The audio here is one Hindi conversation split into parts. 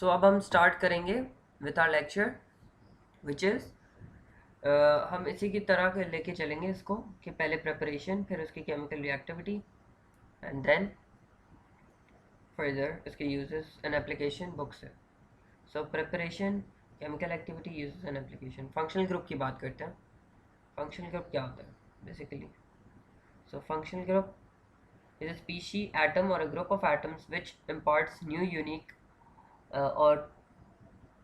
सो अब हम स्टार्ट करेंगे with are lecture which is हम इसी की तरह के लेके चलेंगे इसको कि पहले प्रिपरेशन, फिर उसकी chemical reactivity and then further इसके यूजेस एंड एप्लीकेशन बुक से। So preparation, chemical activity, uses and application. Functional group की बात करते हैं। फंक्शनल ग्रुप क्या होता है basically? So functional group is a species, atom or a group of atoms which imparts new unique or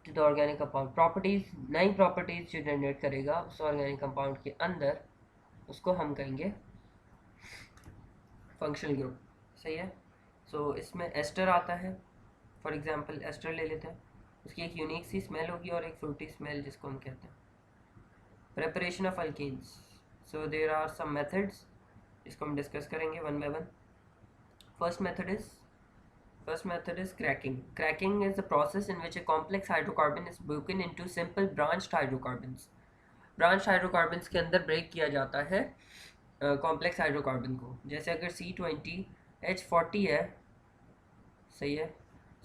to the organic compound properties, नई प्रॉपर्टीज जो जनरेट करेगा उस ऑर्गेनिक कंपाउंड के अंदर, उसको हम कहेंगे फंक्शनल ग्रुप। सही है। सो इसमें एस्टर आता है। फॉर एग्जांपल एस्टर ले लेते हैं, उसकी एक यूनिक सी स्मेल होगी और एक फ्रूटी स्मेल जिसको हम कहते हैं। Preparation of alkenes, so there are some methods जिसको हम डिस्कस करेंगे one by one. First method is cracking. Cracking is the process in which a complex hydrocarbon is broken into simple branched hydrocarbons. Branched hydrocarbons के अंदर ब्रेक किया जाता है कॉम्प्लेक्स हाइड्रोकार्बन को। जैसे अगर C20H40 है, सही है,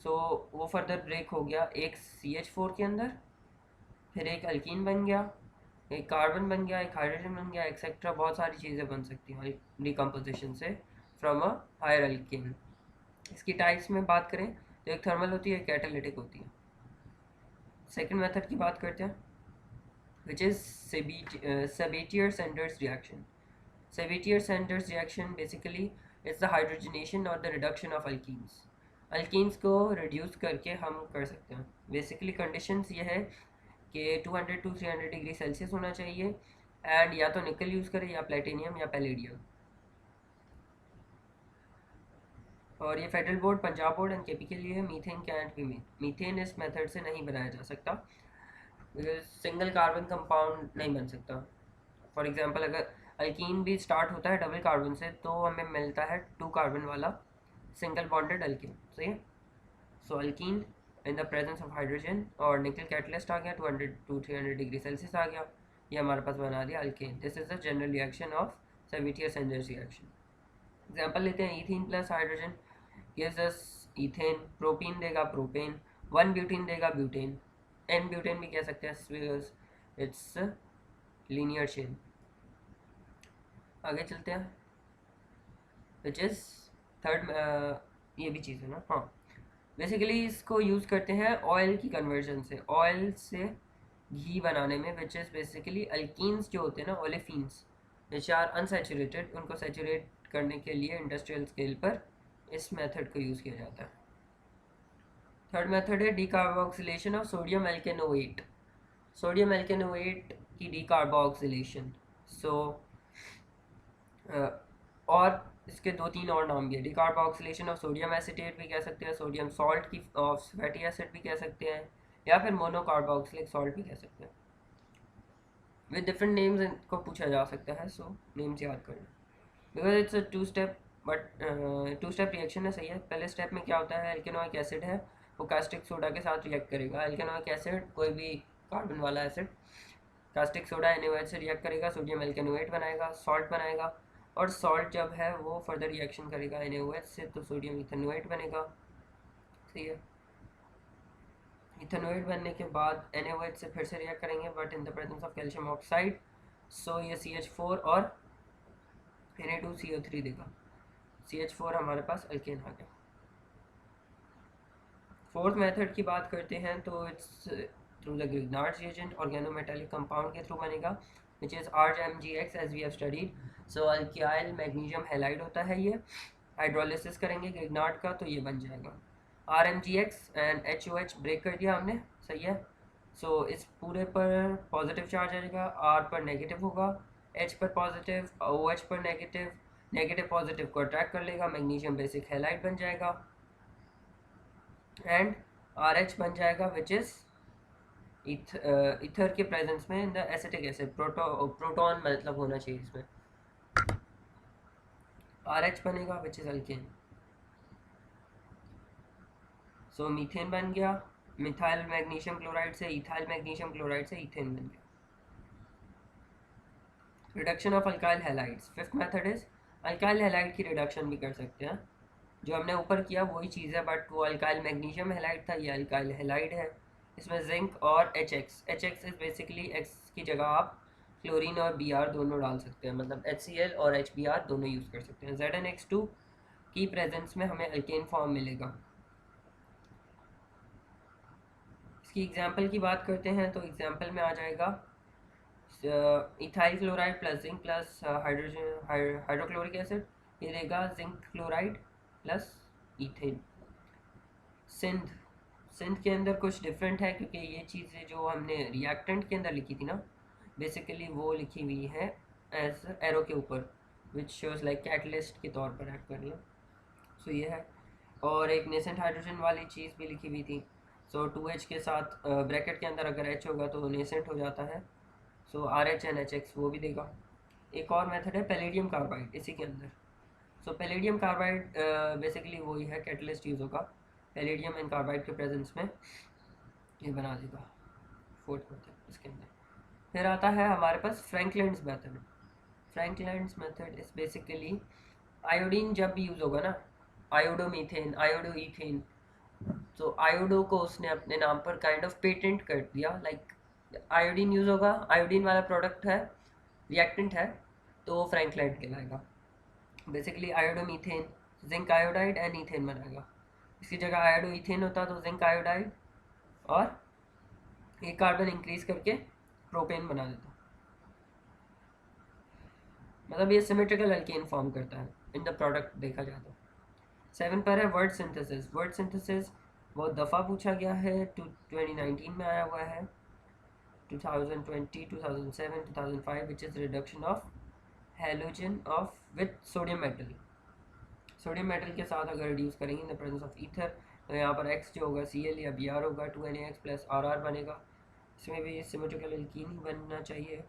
सो वो फर्दर ब्रेक हो गया एक CH4 के अंदर, फिर एक अल्कीन बन गया, एक कार्बन बन गया, एक हाइड्रोजन बन गया, एक्सेट्रा। बहुत सारी चीज़ें बन सकती हैं डिकम्पोजिशन से फ्रॉम अ हायर अल्कीन। इसकी टाइप्स में बात करें तो एक थर्मल होती है, एक कैटालिटिक होती है। सेकंड मेथड की बात करते हैं which is Sabatier Senderens reaction. Sabatier Senderens reaction basically it's the hydrogenation और the reduction of alkenes. Alkenes को रिड्यूस करके हम कर सकते हैं। बेसिकली कंडीशंस ये है कि 200 to 300 डिग्री सेल्सियस होना चाहिए, एंड या तो निकल यूज़ करें या प्लेटिनियम या पैलेडियम। और ये federal board, Punjab board and KP के लिए है। Methane cantt be made. Methane इस मेथड से नहीं बनाया जा सकता, सिंगल कार्बन कंपाउंड नहीं बन सकता। फॉर एग्जांपल अगर अल्कीन भी स्टार्ट होता है डबल कार्बन से तो हमें मिलता है 2 कार्बन वाला सिंगल बॉन्डेड अल्कीन। सही है। So alkene in the presence of hydrogen और निकल कैटलिस्ट आ गया, 200 to 300 डिग्री सेल्सियस आ गया, ये हमारे पास बना दिया alkane. This is the general reaction of Sabatier Senderens reaction. Example लेते हैं, ethene plus hydrogen gives us ethane, propene देगा प्रोपेन, 1 ब्यूटेन देगा ब्यूटेन, n ब्यूटेन भी कह सकते हैं, इट्स लीनियर चेन। आगे चलते हैं विच इज़ थर्ड, ये भी चीज़ है ना। हाँ, बेसिकली इसको यूज़ करते हैं ऑयल की कन्वर्जन से, ऑयल से घी बनाने में, विच इज़ बेसिकली अल्कीन्स जो होते हैं ना, ओलेफिन्स विच आर अनसेचुरेटेड, उनको सेचुरेट करने के लिए इंडस्ट्रियल स्केल पर इस मेथड को यूज़ किया जाता है। थर्ड मेथड है decarboxylation of sodium alkanoate. Sodium alkanoate की डीकार्बोक्सिलेशन। सो और इसके 2-3 और नाम भी है। डीकार्बोक्सिलेशन ऑफ सोडियम एसिटेट भी कह सकते हैं, सोडियम सॉल्ट की ऑफ फैटी एसिड भी कह सकते हैं, या फिर मोनोकार्बोक्सिलिक सॉल्ट भी कह सकते हैं। विद डिफरेंट नेम्स इनको पूछा जा सकता है, सो नेम्स याद करना, because it's a two step reaction है। सही है। पहले स्टेप में क्या होता है, एल्केनोइक एसिड है, वो कास्टिक सोडा के साथ रिएक्ट करेगा। एल्केनोइक एसिड कोई भी कार्बन वाला एसिड, कास्टिक सोडा NaOH से रिएक्ट करेगा, सोडियम एल्केनोएट बनाएगा, सॉल्ट बनाएगा, और सॉल्ट जब है वो फर्दर रिएक्शन करेगा NaOH से, तो सोडियम इथेनोएट बनेगा। सही है। इथेनोएट बनने के बाद NaOH से फिर से रिएक्ट करेंगे, but in the presence of calcium oxide, so ये CH4 और Na2CO3 देगा। CH4 हमारे पास अल्केन आ गया। फोर्थ मेथड की बात करते हैं तो it's through the Grignard reagent, organometallic compound के थ्रू बनेगा, which is RMgX as we have studied. So alkyl magnesium halide होता है, ये हाइड्रोलिसिस करेंगे ग्रिग्नार्ड का तो ये बन जाएगा RMgX, एंड HOH ब्रेक कर दिया हमने। सही है। सो इस पूरे पर पॉजिटिव चार्ज आएगा, R पर नेगेटिव होगा, H पर पॉजिटिव, OH पर नेगेटिव, नेगेटिव पॉजिटिव को अट्रैक्ट कर लेगा, मैग्नीशियम बेसिक हैलाइड बन जाएगा, एंड RH बन जाएगा, विच इज़ ईथर के प्रेजेंस में in the acetic acid. Proton मतलब होना चाहिए इसमें, RH बनेगा, which is alkane. So methane बन गया, मिथाइल मैग्नीशियम क्लोराइड से, इथाइल मैग्नीशियम क्लोराइड से इथेन बन गया। Reduction of alkyl halides. Fifth method is alkyl halide की रिडक्शन भी कर सकते हैं। जो हमने ऊपर किया वही चीज़ है, बट वो अल्काइल मैग्नीशियम हैलाइड था, ये अल्काइल हैलाइड है। इसमें जिंक और H x is basically x की जगह आप क्लोरीन और बी आर दोनों डाल सकते हैं, मतलब एच सी एल और एच बी आर दोनों यूज़ कर सकते हैं। ZnX2 की प्रेजेंस में हमें अल्केन फॉर्म मिलेगा। इसकी एग्जाम्पल की बात करते हैं तो एग्जाम्पल में आ जाएगा ethyl chloride plus zinc plus hydrogen hydrochloric acid, ये देगा जिंक क्लोराइड प्लस इथेन। सिंध सिंध के अंदर कुछ डिफरेंट है, क्योंकि ये चीज़ें जो हमने रिएक्टेंट के अंदर लिखी थी ना, बेसिकली वो लिखी हुई है एज एरो के ऊपर, विच शोज लाइक कैटलिस्ट के तौर पर एक्ट कर रही है। सो ये है। और एक नेसेंट हाइड्रोजन वाली चीज़ भी लिखी हुई थी। सो 2H के साथ ब्रैकेट के अंदर अगर H होगा तो नेसेंट हो जाता है। सो RH वो भी देगा। एक और मेथड है पैलेडियम कार्बाइड इसी के अंदर। सो पैलेडियम कार्बाइड बेसिकली वही है, कैटलिस्ट यूज़ होगा पैलेडियम एंड कार्बाइड के प्रेजेंस में, ये बना देगा फोर्थ मेथड इसके अंदर। फिर आता है हमारे पास Franklin's method. Franklin's method is basically iodine जब भी यूज़ होगा ना, आयोडोमीथेन, आयोडो ईथेन, तो आयोडो को उसने अपने नाम पर काइंड ऑफ पेटेंट कर दिया, लाइक आयोडीन यूज़ होगा, आयोडीन वाला प्रोडक्ट है, रिएक्टेंट है, तो वो फ्रैंकलाइट कहलाएगा। Basically iodomethane zinc iodide and ethane बनाएगा। इसकी जगह आयोडो ईथेन होता तो जिंक आयोडाइड और एक कार्बन इंक्रीज करके प्रोपेन बना देता। मतलब ये सिमेट्रिकल अल्केन फॉर्म करता है इन द प्रोडक्ट देखा जाए तो। 7 पर है वर्ड सिंथेसिस। वर्ड सिंथेसिस बहुत दफ़ा पूछा गया है, 2019 में आया हुआ है, 2020, 2007, 2005, which is reduction of halogen of with sodium metal. Sodium metal के साथ अगर रिड्यूस करेंगे इन द प्रेजेंस ऑफ ईथर, तो यहाँ पर एक्स जो होगा Cl या Br होगा, 2NaX प्लस RR बनेगा। इसमें भी सिमेट्रिकल एल्कीन ही बनना चाहिए।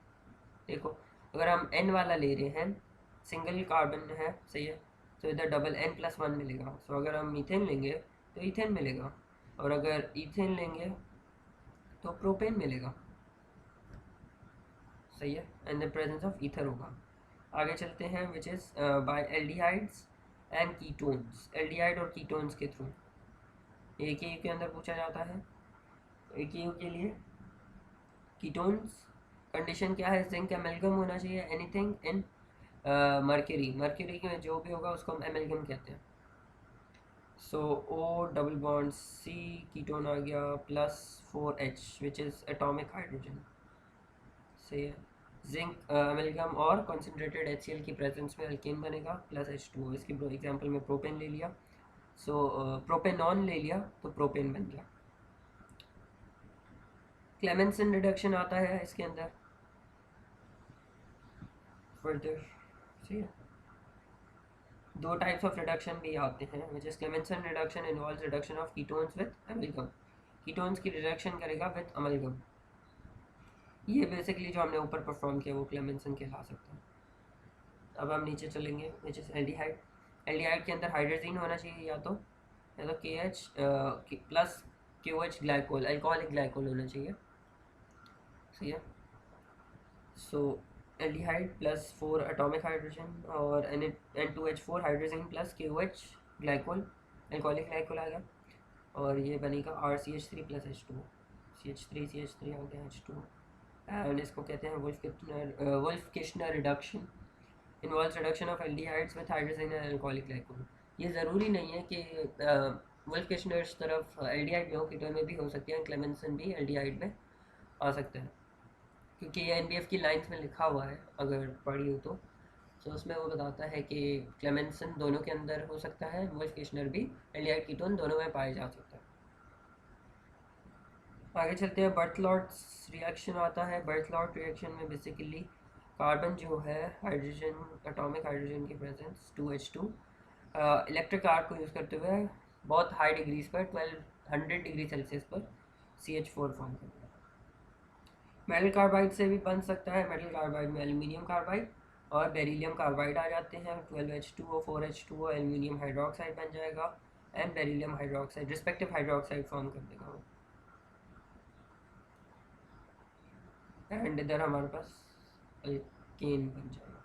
देखो अगर हम N वाला ले रहे हैं, सिंगल कार्बन है, सही है, तो इधर डबल N+1 मिलेगा। सो अगर हम मीथेन लेंगे तो इथेन मिलेगा, और अगर इथेन लेंगे तो प्रोपेन मिलेगा, सही है, and the presence of ether होगा। आगे चलते हैं, which is by aldehydes and ketones. Aldehyde और कीटोन्स के थ्रू एक ही के अंदर पूछा जाता है। एक ही के लिए कीटोन्स कंडीशन क्या है, जिंक एमेल्गम होना चाहिए, एनीथिंग इन मर्क्यूरी, मर्क्यूरी में जो भी होगा उसको हम एमेल्गम कहते हैं। So O double bond C ketone आ गया +4H which is atomic hydrogen, सही है। जिंक एमेल्गम और कॉन्सेंट्रेटेड HCl की प्रेजेंस में अल्केन बनेगा +H2O। इसकी एग्जांपल में प्रोपेन ले लिया, सो प्रोपेनॉन ले लिया तो प्रोपेन बन गया। क्लेमेंसन रिडक्शन आता है इसके अंदर फर्दर, सही है। दो टाइप्स ऑफ रिडक्शन भी आते हैं, which is Clemmensen reduction involves reduction of ketones with amalgam. Ketones की रिडक्शन करेगा विद अमलगम। ये बेसिकली जो हमने ऊपर परफॉर्म किया वो क्लेमेंसन कहला सकता है। अब हम नीचे चलेंगे, विच इज एल्डिहाइड। एल्डिहाइड के अंदर हाइड्रोजीन होना चाहिए, या तो KH plus QH glycol, alcoholic glycol होना चाहिए, सही है। सो एल्डिहाइड +4 एटॉमिक हाइड्रोजन और N2H4 hydrogen plus KOH glycol, alcoholic glycol आ गया, और ये बनेगा RCH3 + H2O। CH3 आ गया H2O, एंड इसको कहते हैं Wolff Kishner reduction. Involves reduction of aldehydes with hydrogen and alcoholic glycol. ये ज़रूरी नहीं है कि वुल्फ किश्नर तरफ एल्डिहाइड में हो, कीटोन में भी हो सकती है, क्लेमेंसन भी एल्डिहाइड में आ सकता है, क्योंकि ये NBF की लाइन्स में लिखा हुआ है अगर पढ़ी हो तो उसमें वो बताता है कि क्लेमेंसन दोनों के अंदर हो सकता है, वुल्फ किश्नर भी, एल्डिहाइड कीटोन दोनों में पाया जा सकता है। आगे चलते हैं, बर्थ-लॉर्ड्स रिएक्शन आता है। बर्थ-लॉर्ड रिएक्शन में बेसिकली कार्बन जो है, हाइड्रोजन, एटॉमिक हाइड्रोजन की प्रेजेंस 2H2, इलेक्ट्रिक आर्क को यूज़ करते हुए बहुत हाई डिग्रीज पर 1200 डिग्री सेल्सियस पर CH4 फॉर्म करता है। मेटल कार्बाइड से भी बन सकता है। मेटल कार्बाइड में एल्यूमिनियम कार्बाइड और बेरिलियम कार्बाइड आ जाते हैं। 12H2O 4H2O एल्यूमिनियम हाइड्रोक्साइड बन जाएगा, and beryllium hydroxide respective hydroxide form कर देगा वो। एंड इधर हमारे पास अल्केन बन जाएगा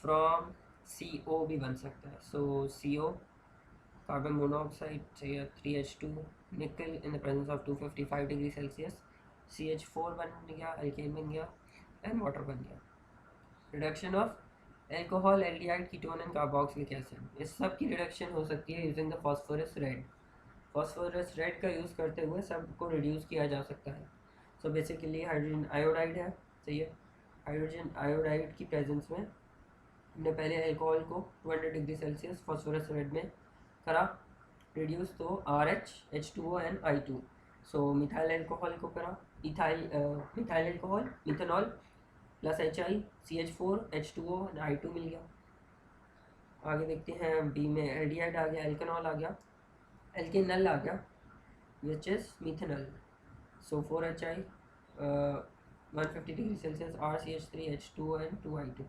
फ्रॉम CO भी बन सकता है। सो CO कार्बन मोनोऑक्साइड चाहिए 3H2 निकल इन the presence of 255 degree Celsius, CH4 बन गया, अल्केन बन गया एंड वाटर बन गया। Reduction of alcohol, aldehyde, ketone and carboxylic acid, इस सब की रिडक्शन हो सकती है using the phosphorus red. Phosphorus red का यूज़ करते हुए सबको रिड्यूस किया जा सकता है। सो बेसिकली हाइड्रोजन आयोडाइड है, सही है। हाइड्रोजन आयोडाइड की प्रेजेंस में हमने पहले अल्कोहल को 200 डिग्री सेल्सियस फॉस्फोरस रेड में करा रिड्यूस, तो RH H2O and I2। So methyl alcohol को करा methyl alcohol methanol plus HiCH4H2O and I2 मिल गया। आगे देखते हैं बी में एल्डिहाइड आ गया, एल्केनॉल आ गया, एल्केनल आ गया which is methanol. So 4Hi 150 degree Celsius RCH3H2O and 2I2।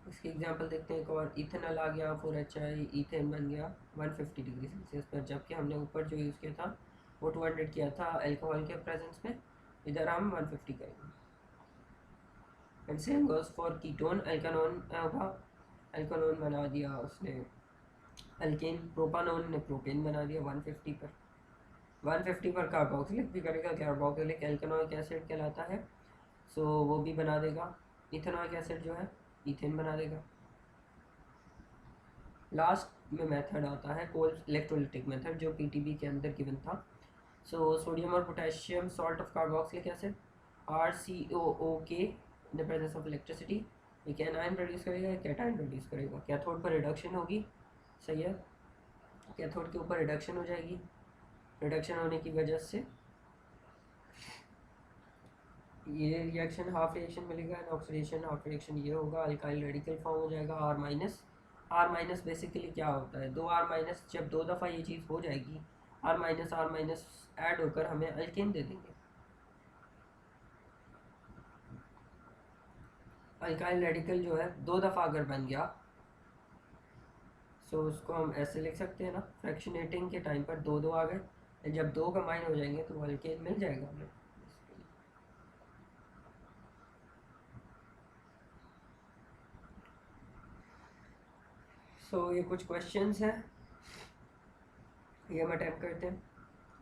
इसकी एग्जांपल देखते हैं एक और, इथेनॉल आ गया 4Hi, इथेन बन गया 150 डिग्री सेल्सियस पर, जबकि हमने ऊपर जो यूज़ किया था वो 200 किया था अल्कोहल के प्रेजेंस में, इधर हम 150 करेंगे। And same goes for ketone, alkanone होगा, एल्कानोन बना दिया उसने अल्केन, प्रोपानोन ने प्रोपेन बना दिया 150 पर। 150 पर कार्बोक्सिलिक भी करेगा, कार्बोक्सिलिक एल्केनोइक एसिड कहलाता है, सो वो भी बना देगा। इथेनोइक एसिड जो है इथेन बना देगा। लास्ट में मेथड आता है कोल्ड इलेक्ट्रोलिटिक मेथड, जो PTB के अंदर गिवन था। सो सोडियम और potassium salt of carboxylic acid RCOOK in the presence of electricity, एक एनायन प्रोड्यूस करेगा, कैटायन प्रोड्यूस करेगा। कैथोड पर रिडक्शन होगी, सही है, कैथोड के ऊपर रिडक्शन हो जाएगी। रिडक्शन होने की वजह से ये रिएक्शन हाफ रिएक्शन मिलेगा एंड ऑक्सीडेशन हाफ रिएक्शन ये होगा, अल्काइल रेडिकल फॉर्म हो जाएगा R माइनस बेसिकली क्या होता है, दो R माइनस, जब दो दफ़ा ये चीज़ हो जाएगी R माइनस ऐड होकर हमें अल्केन दे देंगे। अल्काइल रेडिकल जो है दो दफ़ा अगर बन गया, सो उसको हम ऐसे लिख सकते हैं ना, फ्रैक्शनेटिंग के टाइम पर दो आ गए, जब दो कंबाइन हो जाएंगे तो अल्केन मिल जाएगा हमें। सो ये कुछ क्वेश्चंस हैं, ये हम अटैम्प्ट करते हैं,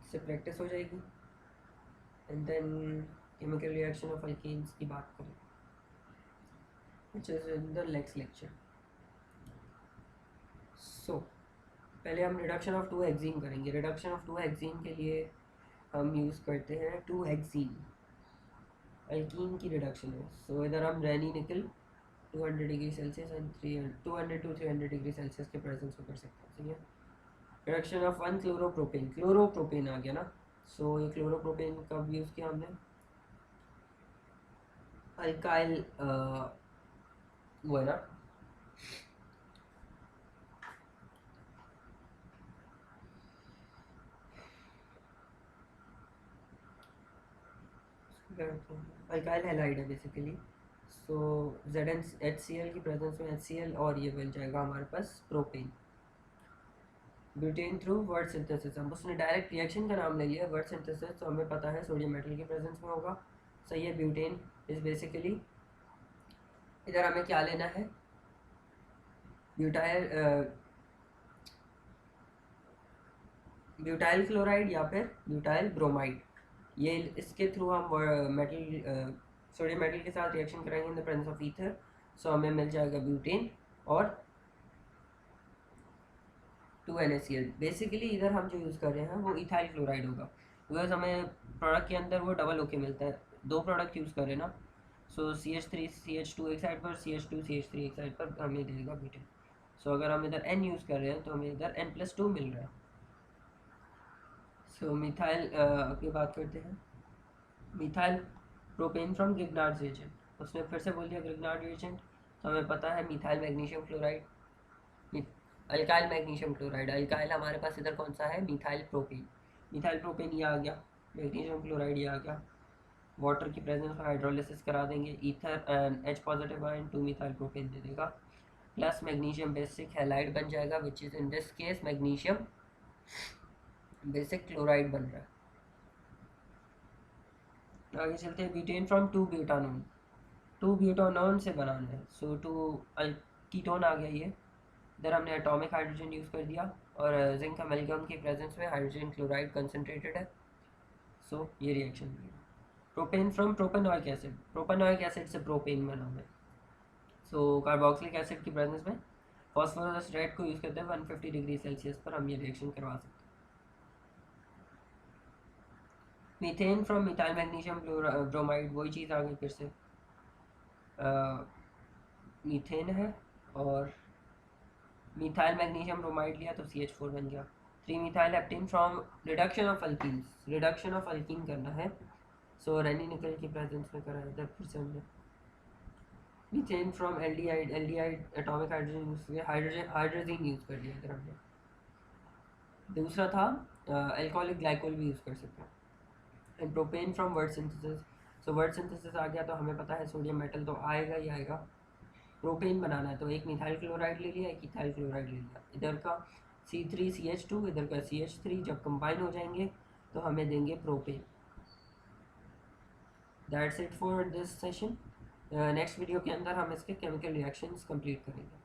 इससे प्रैक्टिस हो जाएगी। And then chemical reaction of alkanes की बात करें which is in the next lecture. So पहले हम रिडक्शन ऑफ 2-हेक्सीन करेंगे। रिडक्शन ऑफ 2-हेक्सीन के लिए हम यूज़ करते हैं 2-हेक्सीन, अल्कीन की रिडक्शन है। सो इधर हम रैनी निकल 200 degree Celsius and 200 to 300 degree Celsius के प्रेजेंस में कर सकते हैं, ठीक है। रिडक्शन ऑफ 1 क्लोरोप्रोपेन, क्लोरोप्रोपेन आ गया ना। सो ये क्लोरोप्रोपेन कब यूज़ किया हमने, अल्काइल वो है ना, अल्काइल हैलाइड है बेसिकली। सो ZnHCl की प्रेजेंस में HCl और ये बन जाएगा हमारे पास propane. Butane through Wurtz synthesis, हम उसने डायरेक्ट रिएक्शन का नाम ले लिया वर्ड सिंथेसिस, तो हमें पता है सोडियम मेटल की प्रेजेंस में होगा, सही है। ब्यूटेन इज बेसिकली, इधर हमें क्या लेना है, ब्यूटाइल क्लोराइड या फिर ब्यूटाइल ब्रोमाइड, ये इसके थ्रू हम मेटल सोडियम मेटल के साथ रिएक्शन कराएंगे in the presence of ether. So हमें मिल जाएगा ब्यूटेन और 2NaCl। बेसिकली इधर हम जो यूज़ कर रहे हैं वो इथाइल क्लोराइड होगा, बिकॉज हमें प्रोडक्ट के अंदर वो डबल होके मिलता है, दो प्रोडक्ट यूज़ कर रहे हैं ना। सो CH3CH2 एक साइड पर, CH2CH3 एक साइड पर हमें देगा ब्यूटेन। सो अगर हम इधर N यूज़ कर रहे हैं तो हमें इधर N+2 मिल रहा है। सो मिथाइल की बात करते हैं, methyl propane from Grignard reagent, उसने फिर से बोल दिया ग्रिग्नार्ड रिएजेंट, तो हमें पता है methyl magnesium chloride, alkyl magnesium chloride, alkyl हमारे पास इधर कौन सा है, मिथाइल प्रोपेन, मिथाइल प्रोपेन ये आ गया, मैग्नीशियम क्लोराइड ये आ गया। वाटर की प्रेजेंस में हाइड्रोलिसिस करा देंगे, ether and H positive ion 2 methyl propane दे देगा, प्लस मैग्नीशियम बेसिक हैलाइड बन जाएगा which is in this case magnesium basic chloride बन रहा है। आगे चलते हैं, ब्यूटेन फ्रॉम 2 ब्यूटानोन, 2 ब्यूटानॉन से बनाना है। सो 2 कीटोन आ गया ये। इधर हमने एटॉमिक हाइड्रोजन यूज़ कर दिया और जिंक अमेल्गम की प्रेजेंस में हाइड्रोजन क्लोराइड कंसनट्रेटेड है। सो ये रिएक्शन हुई। प्रोपेन फ्रॉम प्रोपेनॉइक एसिड, प्रोपेनॉइक एसिड से प्रोपेन बना है। सो कार्बोक्सिलिक एसिड की प्रेजेंस में फॉस्फोरस रेड को यूज़ करते हैं 150 डिग्री सेल्सियस पर हम ये रिएक्शन करवा सकते हैं। Methane from methyl magnesium bromide, वही चीज़ आ गई फिर से। मीथेन है और मिथाइल मैग्नीशियम ब्रोमाइड लिया तो CH4 बन गया। 3 methyl heptane from reduction of alkenes, reduction of alkyne करना है। सो रेनी निकल की प्रेजेंस में करा है फिर से हमने। Methane from aldehyde, aldehyde atomic hydrogen use किया, हाइड्रोजन यूज़ कर लिया इधर हमने। दूसरा था अल्कोहलिक ग्लाइकोल भी यूज़ कर सकते हैं। And propane from Wurtz synthesis, so Wurtz synthesis आ गया तो हमें पता है सोडियम मेटल तो आएगा ही आएगा। प्रोपेन बनाना है तो एक मिथाइल क्लोराइड ले लिया, एक इथाइल क्लोराइड ले लिया। इधर का C3CH2, इधर का CH3 जब कंबाइन हो जाएंगे तो हमें देंगे propane. That's it for this session. Next video के अंदर हम इसके केमिकल रिएक्शंस कंप्लीट करेंगे।